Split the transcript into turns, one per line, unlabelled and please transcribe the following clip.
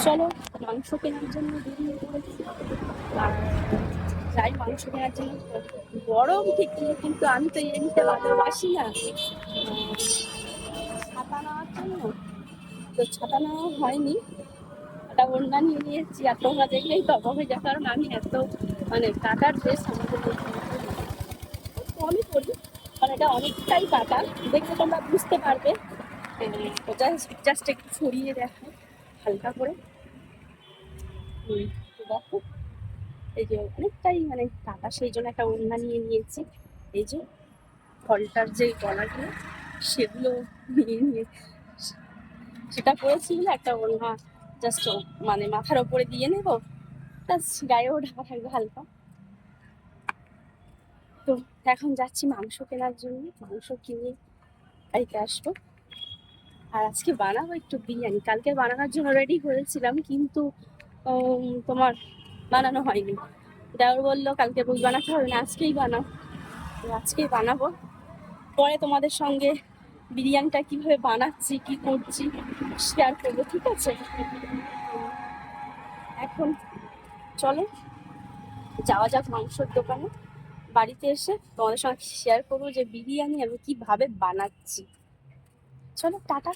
চলো মাংস কেনার জন্য বেরিয়ে পড়েছি। আর যাই মাংস কেনার জন্য, গরম ঠিকই কিন্তু আমি তো এমনিতে ভালোবাসি না ছাতা নেওয়ার জন্য। তো ছাতা নেওয়া হয়নি, একটা ওড়না নিয়ে নিয়েছি। আর তোমরা দেখলেই তো অবাক হয়ে যায়, কারণ আমি এত মানে কাটার ড্রেস আমাদের কমই করি, কারণ এটা অনেকটাই কাটা, দেখলে তোমরা বুঝতে পারবে। তো জাস্ট একটু ছড়িয়ে দেখো হালকা করে। তো দেখো এই যে অনেকটাই মানে কাটা, সেই জন্য একটা ওড়না নিয়ে নিয়েছি। এই যে ফলটার যে গলাগুলো সেগুলো নিয়ে সেটা করেছি বলে একটা ওড়না জাস্ট মানে মাথার ওপরে দিয়ে নেবো, প্লাস গায়েও ঢাকা থাকবে হালকা। তো এখন যাচ্ছি মাংস কেনার জন্য, মাংস কিনে বাড়িতে আসবো। আর আজকে বানাবো একটু বিরিয়ানি। কালকে বানানোর জন্য রেডি করেছিলাম, কিন্তু তোমার বানানো হয়নি। দেওর বললো কালকে বই বানাতে হবে না, আজকেই বানাও। তো আজকেই বানাবো, পরে তোমাদের সঙ্গে বিরিয়ানিটা কিভাবে বানাচ্ছি কি করছি শেয়ার করবো, ঠিক আছে? এখন চলো যাওয়া যাক মাংসর দোকানে। বাড়িতে এসে তোমাদের সঙ্গে শেয়ার করবো যে বিরিয়ানি আমি কিভাবে বানাচ্ছি। চলো টাটা।